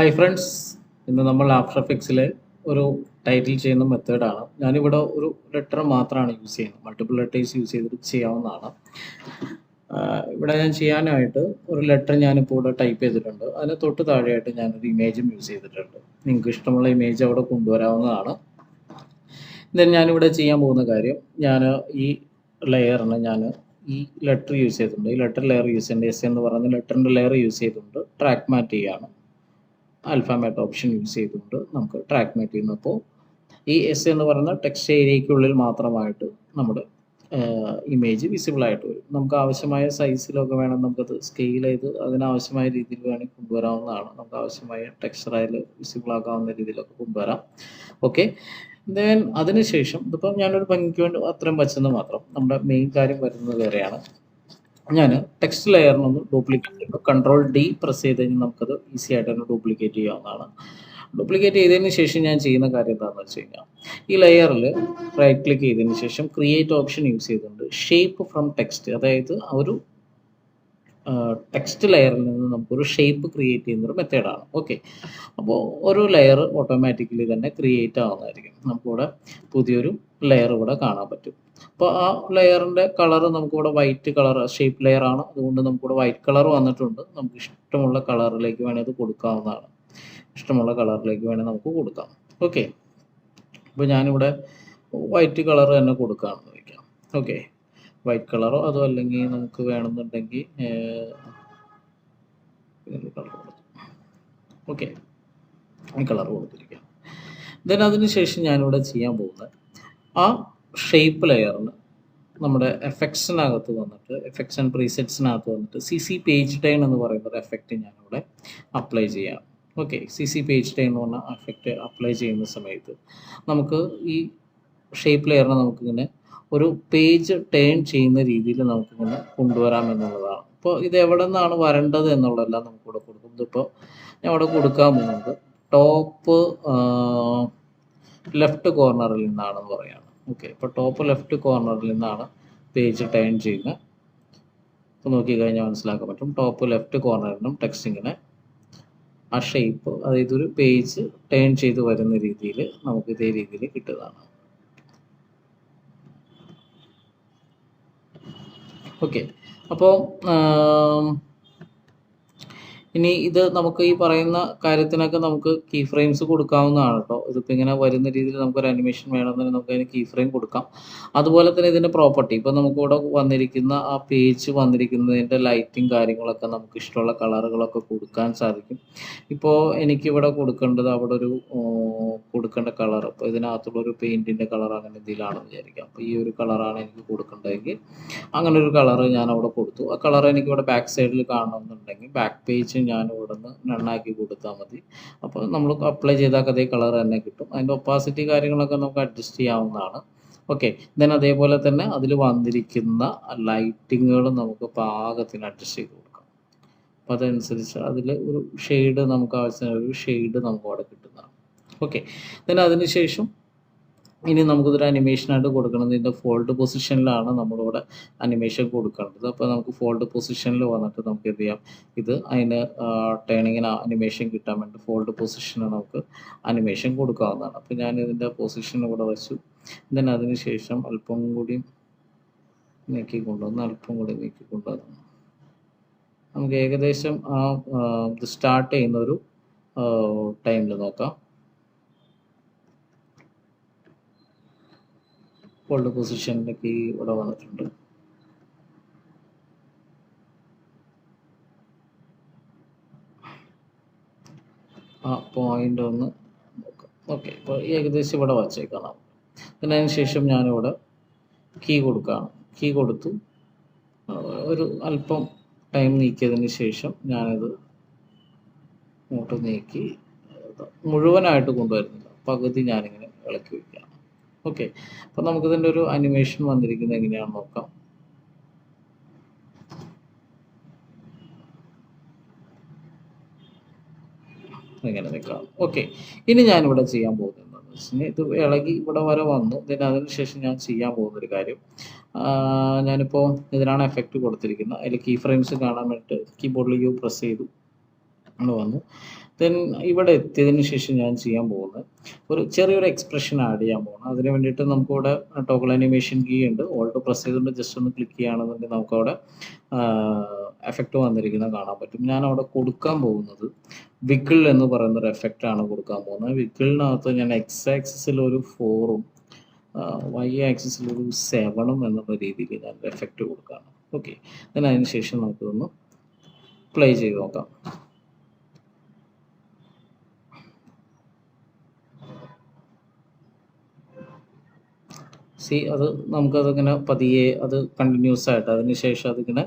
Hi friends, ഇന്ന് നമ്മൾ after എഫക്ട്സിലെ ഒരു ടൈറ്റിൽ ചെയ്യുന്ന മെത്തേഡാണ്. ഞാനിവിടെ ഒരു ലെറ്റർ മാത്രമാണ് യൂസ് ചെയ്യുന്നത്. മൾട്ടിപ്പിൾ ലെറ്റേഴ്സ് യൂസ് ചെയ്തിട്ട് ചെയ്യാവുന്നതാണ്. ഇവിടെ ഞാൻ ചെയ്യാനായിട്ട് ഒരു ലെറ്റർ ഞാനിപ്പോൾ ഇവിടെ ടൈപ്പ് ചെയ്തിട്ടുണ്ട്. അതിന് തൊട്ട് താഴെയായിട്ട് ഞാനൊരു ഇമേജും യൂസ് ചെയ്തിട്ടുണ്ട്. നിങ്ങൾക്ക് ഇഷ്ടമുള്ള ഇമേജ് അവിടെ കൊണ്ടുവരാവുന്നതാണ്. ദെൻ ഞാനിവിടെ ചെയ്യാൻ പോകുന്ന കാര്യം, ഞാൻ ഈ ലെയറിന് ഞാൻ ഈ ലെറ്റർ യൂസ് ചെയ്തിട്ടുണ്ട്. ഈ ലെറ്റർ ലെയർ യൂസ് ചെയ്യുന്നുണ്ട്. എസ് എന്ന് പറയുന്ന ലെറ്ററിൻ്റെ ലെയർ യൂസ് ചെയ്തുകൊണ്ട് ട്രാക്ക് മാറ്റ് ചെയ്യുകയാണ്. ആൽഫാമാറ്റ് ഓപ്ഷൻ യൂസ് ചെയ്തുകൊണ്ട് നമുക്ക് ട്രാക്ക് മാറ്റ് ചെയ്യുന്നപ്പോൾ ഈ എസ് എന്ന് പറയുന്ന ടെക്സ്റ്റ് ഏരിയയ്ക്കുള്ളിൽ മാത്രമായിട്ട് നമ്മുടെ ഇമേജ് വിസിബിൾ ആയിട്ട് വരും. നമുക്ക് ആവശ്യമായ സൈസിലൊക്കെ വേണം നമുക്കത് സ്കെയിൽ ചെയ്ത് അതിനാവശ്യമായ രീതിയിൽ വേണമെങ്കിൽ കൊണ്ടുവരാവുന്നതാണ്. നമുക്ക് ആവശ്യമായ ടെക്സ്ചറായാൽ വിസിബിൾ ആക്കാവുന്ന രീതിയിലൊക്കെ കൊണ്ടുവരാം. ഓക്കെ, ദെൻ അതിനുശേഷം ഇതിപ്പം ഞാനൊരു ഭംഗിക്ക് വേണ്ടി അത്രയും വച്ചെന്ന് മാത്രം. നമ്മുടെ മെയിൻ കാര്യം വരുന്നത് വേറെയാണ്. ഞാൻ ടെക്സ്റ്റ് ലെയറിനൊന്ന് ഡ്യൂപ്ലിക്കേറ്റ് ചെയ്യുന്നു. കൺട്രോൾ ഡി പ്രസ് ചെയ്ത് കഴിഞ്ഞാൽ നമുക്കത് ഈസി ആയിട്ട് തന്നെ ഡ്യൂപ്ലിക്കേറ്റ് ചെയ്യാവുന്നതാണ്. ഡ്യൂപ്ലിക്കേറ്റ് ചെയ്തതിന് ശേഷം ഞാൻ ചെയ്യുന്ന കാര്യം എന്താണെന്ന് വെച്ച് കഴിഞ്ഞാൽ, ഈ ലെയറിൽ റൈറ്റ് ക്ലിക്ക് ചെയ്തതിന് ശേഷം ക്രിയേറ്റ് ഓപ്ഷൻ യൂസ് ചെയ്തുകൊണ്ട് ഷേപ്പ് ഫ്രം ടെക്സ്റ്റ്, അതായത് ഒരു ടെക്സ്റ്റ് ലെയറിൽ നിന്ന് നമുക്കൊരു ഷേപ്പ് ക്രിയേറ്റ് ചെയ്യുന്നൊരു മെത്തേഡാണ്. ഓക്കെ, അപ്പോൾ ഒരു ലെയർ ഓട്ടോമാറ്റിക്കലി തന്നെ ക്രിയേറ്റ് ആവുന്നതായിരിക്കും. നമുക്കിവിടെ പുതിയൊരു ലെയർ ഇവിടെ കാണാൻ പറ്റും. അപ്പോൾ ആ ലെയറിൻ്റെ കളർ നമുക്കിവിടെ വൈറ്റ് കളർ ഷേപ്പ് ലെയർ ആണ്, അതുകൊണ്ട് നമുക്കിവിടെ വൈറ്റ് കളർ വന്നിട്ടുണ്ട്. നമുക്ക് ഇഷ്ടമുള്ള കളറിലേക്ക് വേണേൽ ഇത് കൊടുക്കാവുന്നതാണ്. ഇഷ്ടമുള്ള കളറിലേക്ക് വേണേൽ നമുക്ക് കൊടുക്കാം. ഓക്കെ, അപ്പോൾ ഞാനിവിടെ വൈറ്റ് കളർ തന്നെ കൊടുക്കാമെന്ന് വയ്ക്കാം. ഓക്കെ, വൈറ്റ് കളറോ അതോ അല്ലെങ്കിൽ നമുക്ക് വേണമെന്നുണ്ടെങ്കിൽ കളർ കൊടുത്തു. ഓക്കെ, ഈ കളർ കൊടുത്തിരിക്കാം. ദെൻ അതിനുശേഷം ഞാനിവിടെ ചെയ്യാൻ പോകുന്നത്, ആ ഷേപ്പ് ലെയറിന് നമ്മുടെ എഫക്ട്സിനകത്ത് വന്നിട്ട് എഫക്ട്സ് ആൻഡ് പ്രീസെറ്റ്സിനകത്ത് വന്നിട്ട് CC പേജ് ടേൺ എന്ന് പറയുന്ന ഒരു എഫക്റ്റ് ഞാനിവിടെ അപ്ലൈ ചെയ്യാം. ഓക്കെ, CC പേജ് ടേൺ എന്ന് പറഞ്ഞ എഫക്റ്റ് അപ്ലൈ ചെയ്യുന്ന സമയത്ത് നമുക്ക് ഈ ഷേപ്പ് ലെയറിനെ നമുക്കിങ്ങനെ ഒരു പേജ് ടേൺ ചെയ്യുന്ന രീതിയിൽ നമുക്കിങ്ങനെ കൊണ്ടുവരാം എന്നുള്ളതാണ്. അപ്പോൾ ഇത് എവിടെ നിന്നാണ് വരേണ്ടത് എന്നുള്ളതെല്ലാം നമുക്കിവിടെ കൊടുക്കും. ഇതിപ്പോൾ ഞാൻ ഇവിടെ കൊടുക്കാൻ പോകുന്നത് ടോപ്പ് ലെഫ്റ്റ് കോർണറിൽ നിന്നാണെന്ന് പറയുകയാണ്. ഓക്കെ, ഇപ്പോൾ ടോപ്പ് ലെഫ്റ്റ് കോർണറിൽ നിന്നാണ് പേജ് ടേൺ ചെയ്യുന്നത്. ഇപ്പോൾ നോക്കിക്കഴിഞ്ഞാൽ മനസ്സിലാക്കാൻ പറ്റും. ടോപ്പ് ലെഫ്റ്റ് കോർണറിൽ നിന്നും ടെക്സ്റ്റിങ്ങിനെ ആ ഷേപ്പ്, അതായത് ഒരു പേജ് ടേൺ ചെയ്ത് വരുന്ന രീതിയിൽ നമുക്ക് ഇതേ രീതിയിൽ കിട്ടുന്നതാണ്. ഓക്കെ, അപ്പോൾ ഇനി ഇത് നമുക്ക് ഈ പറയുന്ന കാര്യത്തിനൊക്കെ നമുക്ക് കീ ഫ്രെയിംസ് കൊടുക്കാവുന്നതാണ് കേട്ടോ. ഇതിപ്പോൾ ഇങ്ങനെ വരുന്ന രീതിയിൽ നമുക്കൊരു അനിമേഷൻ വേണമെന്നുണ്ടെങ്കിൽ നമുക്ക് അതിന് കീ ഫ്രെയിം കൊടുക്കാം. അതുപോലെ തന്നെ ഇതിൻ്റെ പ്രോപ്പർട്ടി, ഇപ്പോൾ നമുക്കിവിടെ വന്നിരിക്കുന്ന ആ പേജ് വന്നിരിക്കുന്നതിൻ്റെ ലൈറ്റിങ് കാര്യങ്ങളൊക്കെ നമുക്ക് ഇഷ്ടമുള്ള കളറുകളൊക്കെ കൊടുക്കാൻ സാധിക്കും. ഇപ്പോൾ എനിക്കിവിടെ കൊടുക്കേണ്ടത് അവിടെ ഒരു കൊടുക്കേണ്ട കളർ, ഇപ്പോൾ ഇതിനകത്തുള്ളൊരു പെയിൻറ്റിൻ്റെ കളർ അങ്ങനെ എന്തെങ്കിലുമാണെന്ന് വിചാരിക്കാം. അപ്പോൾ ഈ ഒരു കളറാണ് എനിക്ക് കൊടുക്കേണ്ടതെങ്കിൽ അങ്ങനെ ഒരു കളർ ഞാൻ അവിടെ കൊടുത്തു. ആ കളർ എനിക്കിവിടെ ബാക്ക് സൈഡിൽ കാണണമെന്നുണ്ടെങ്കിൽ ബാക്ക് പേജ് ഞാൻ ഇവിടെ നിന്ന് നന്നാക്കി കൊടുത്താൽ മതി. അപ്പോൾ നമ്മൾ അപ്ലൈ ചെയ്താൽ അതേ കളർ തന്നെ കിട്ടും. അതിൻ്റെ ഒപ്പാസിറ്റി കാര്യങ്ങളൊക്കെ നമുക്ക് അഡ്ജസ്റ്റ് ചെയ്യാവുന്നതാണ്. ഓക്കെ, ദെൻ അതേപോലെ തന്നെ അതിൽ വന്നിരിക്കുന്ന ലൈറ്റിങ്ങുകൾ നമുക്ക് പാകത്തിന് അഡ്ജസ്റ്റ് ചെയ്ത് കൊടുക്കാം. അപ്പോൾ അതനുസരിച്ച് അതിൽ ഒരു ഷെയ്ഡ് നമുക്ക് ആവശ്യമായ ഒരു ഷെയ്ഡ് നമുക്ക് അവിടെ കിട്ടുന്നതാണ്. ഓക്കെ, ദെൻ അതിനുശേഷം ഇനി നമുക്കിതൊരു അനിമേഷനായിട്ട് കൊടുക്കുന്നത് ഇതിൻ്റെ ഫോൾഡ് പൊസിഷനിലാണ് നമ്മളിവിടെ അനിമേഷൻ കൊടുക്കേണ്ടത്. അപ്പോൾ നമുക്ക് ഫോൾഡ് പൊസിഷനിൽ വന്നിട്ട് നമുക്ക് എന്ത് ചെയ്യാം, ഇത് അതിന് ടേണിങ്ങിന് അനിമേഷൻ കിട്ടാൻ വേണ്ടി ഫോൾഡ് പൊസിഷന് നമുക്ക് അനിമേഷൻ കൊടുക്കാവുന്നതാണ്. അപ്പോൾ ഞാൻ ഇതിൻ്റെ പൊസിഷൻ ഇവിടെ വെച്ചു. ദെൻ അതിന് ശേഷം അല്പം കൂടി നീക്കിക്കൊണ്ടുവന്ന് നമുക്ക് ഏകദേശം ഇത് സ്റ്റാർട്ട് ചെയ്യുന്ന ഒരു ടൈമിൽ നോക്കാം. ഫോൾഡ് പൊസിഷനിലേക്ക് ഇവിടെ വന്നിട്ടുണ്ട്. ആ പോയിന്റ് ഒന്ന് നോക്കാം. ഓക്കെ, ഇപ്പോൾ ഏകദേശം ഇവിടെ വച്ചേക്കാം നമുക്ക്. പിന്നെ അതിന് ശേഷം ഞാനിവിടെ കീ കൊടുക്കുകയാണ്. കീ കൊടുത്തു ഒരു അല്പം ടൈം നീക്കിയതിന് ശേഷം ഞാനിത് ഇങ്ങോട്ട് നീക്കി മുഴുവനായിട്ട് കൊണ്ടുവരുന്നില്ല, പകുതി ഞാനിങ്ങനെ ഇളക്കി വയ്ക്കാം. ഓക്കെ, അപ്പോൾ നമുക്കിതിൻ്റെ ഒരു അനിമേഷൻ വന്നിരിക്കുന്നത് എങ്ങനെയാണെന്ന് നോക്കാം. ഇങ്ങനെ നിൽക്കാം. ഓക്കെ, ഇനി ഞാനിവിടെ ചെയ്യാൻ പോകുന്നത് എന്താണെന്ന് വെച്ച് കഴിഞ്ഞാൽ, ഇത് ഇളകി ഇവിടെ വരെ വന്നു. then അതിനുശേഷം ഞാൻ ചെയ്യാൻ പോകുന്നൊരു കാര്യം, ഞാനിപ്പോൾ ഇതിനാണ് എഫക്റ്റ് കൊടുത്തിരിക്കുന്നത്. അതിൽ കീ ഫ്രെയിംസ് കാണാൻ വേണ്ടിയിട്ട് കീബോർഡിൽ യു പ്രസ് ചെയ്തു. ആണ് വന്നു. ദെൻ ഇവിടെ എത്തിയതിന് ശേഷം ഞാൻ ചെയ്യാൻ പോകുന്നത് ഒരു ചെറിയൊരു എക്സ്പ്രഷൻ ആഡ് ചെയ്യാൻ പോകണം. അതിന് വേണ്ടിയിട്ട് നമുക്കിവിടെ ടോഗിൾ അനിമേഷൻ കീ ഉണ്ട്. ഓൾട്ട് പ്രസ് ചെയ്തുകൊണ്ട് ജസ്റ്റ് ഒന്ന് ക്ലിക്ക് ചെയ്യുകയാണെന്നുണ്ടെങ്കിൽ നമുക്കവിടെ എഫക്റ്റ് വന്നിരിക്കുന്നത് കാണാൻ പറ്റും. ഞാൻ അവിടെ കൊടുക്കാൻ പോകുന്നത് വിക്കിൾ എന്ന് പറയുന്ന ഒരു എഫക്റ്റ് ആണ് കൊടുക്കാൻ പോകുന്നത്. വിക്കിളിനകത്ത് ഞാൻ എക്സ് ആക്സിസിൽ ഒരു 4ഉം വൈ ആക്സിസിൽ ഒരു 7ഉം എന്നുള്ള രീതിയിൽ ഞാൻ എഫക്റ്റ് കൊടുക്കുകയാണ്. ഓക്കെ, then അതിന് ശേഷം നമുക്കിതൊന്ന് പ്ലേ ചെയ്ത് നോക്കാം. അത് നമുക്കതിങ്ങനെ പതിയെ അത് കണ്ടിന്യൂസ് ആയിട്ട് അതിന് ശേഷം അതിങ്ങനെ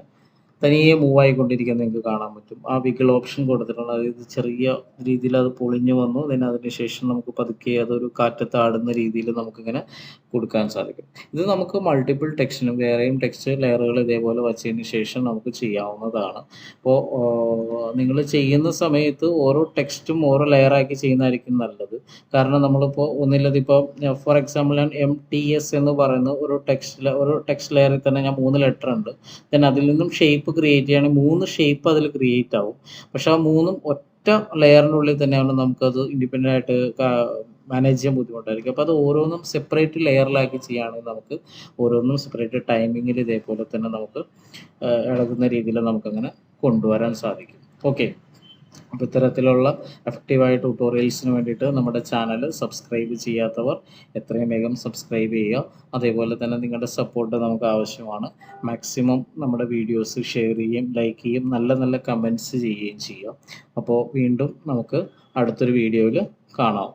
തനിയെ മൂവ് ആയിക്കൊണ്ടിരിക്കുന്നത് നിങ്ങൾക്ക് കാണാൻ പറ്റും. ആ വിക്കിൾ ഓപ്ഷൻ കൊടുത്തിട്ടുണ്ട്. അതായത് ചെറിയ രീതിയിൽ അത് പൊളിഞ്ഞു വന്നു. അതിന് ശേഷം നമുക്ക് പതുക്കെ അതൊരു കാറ്റത്ത് ആടുന്ന രീതിയിൽ നമുക്കിങ്ങനെ കൊടുക്കാൻ സാധിക്കും. ഇത് നമുക്ക് മൾട്ടിപ്പിൾ ടെക്സ്റ്റിനും വേറെയും ടെക്സ്റ്റ് ലെയറുകൾ ഇതേപോലെ വച്ചതിന് ശേഷം നമുക്ക് ചെയ്യാവുന്നതാണ്. അപ്പോൾ നിങ്ങൾ ചെയ്യുന്ന സമയത്ത് ഓരോ ടെക്സ്റ്റും ഓരോ ലെയറാക്കി ചെയ്യുന്നതായിരിക്കും നല്ലത്. കാരണം നമ്മളിപ്പോൾ ഒന്നില്ലതിപ്പോൾ ഫോർ എക്സാമ്പിൾ ഞാൻ MTS എന്ന് പറയുന്ന ഒരു ടെക്സ്റ്റ് ലെയറിൽ തന്നെ ഞാൻ 3 ലെറ്റർ ഉണ്ട്. ദെൻ അതിൽ നിന്നും ഷേപ്പ് ക്രിയേറ്റ് ചെയ്യുകയാണെങ്കിൽ 3 ഷേപ്പ് അതിൽ ക്രിയേറ്റ് ആവും. പക്ഷെ ആ 3ഉം ഒറ്റ ലെയറിനുള്ളിൽ തന്നെയാണ് നമുക്കത് ഇൻഡിപെൻഡൻ്റ് ആയിട്ട് മാനേജ് ചെയ്യാൻ ബുദ്ധിമുട്ടായിരിക്കും. അപ്പോൾ അത് ഓരോന്നും സെപ്പറേറ്റ് ലെയറിലാക്കി ചെയ്യുകയാണെങ്കിൽ നമുക്ക് ഓരോന്നും സെപ്പറേറ്റ് ടൈമിങ്ങിൽ ഇതേപോലെ തന്നെ നമുക്ക് ഇളകുന്ന രീതിയിൽ നമുക്കങ്ങനെ കൊണ്ടുവരാൻ സാധിക്കും. ഓക്കെ, അപ്പോൾ ഇത്തരത്തിലുള്ള എഫക്റ്റീവായ ട്യൂട്ടോറിയൽസിന് വേണ്ടിയിട്ട് നമ്മുടെ ചാനൽ സബ്സ്ക്രൈബ് ചെയ്യാത്തവർ എത്രയും വേഗം സബ്സ്ക്രൈബ് ചെയ്യുക. അതേപോലെ തന്നെ നിങ്ങളുടെ സപ്പോർട്ട് നമുക്ക് ആവശ്യമാണ്. മാക്സിമം നമ്മുടെ വീഡിയോസ് ഷെയർ ചെയ്യുകയും ലൈക്ക് ചെയ്യുകയും നല്ല നല്ല കമൻറ്റ്സ് ചെയ്യുകയും ചെയ്യുക. അപ്പോൾ വീണ്ടും നമുക്ക് അടുത്തൊരു വീഡിയോയിൽ കാണാം.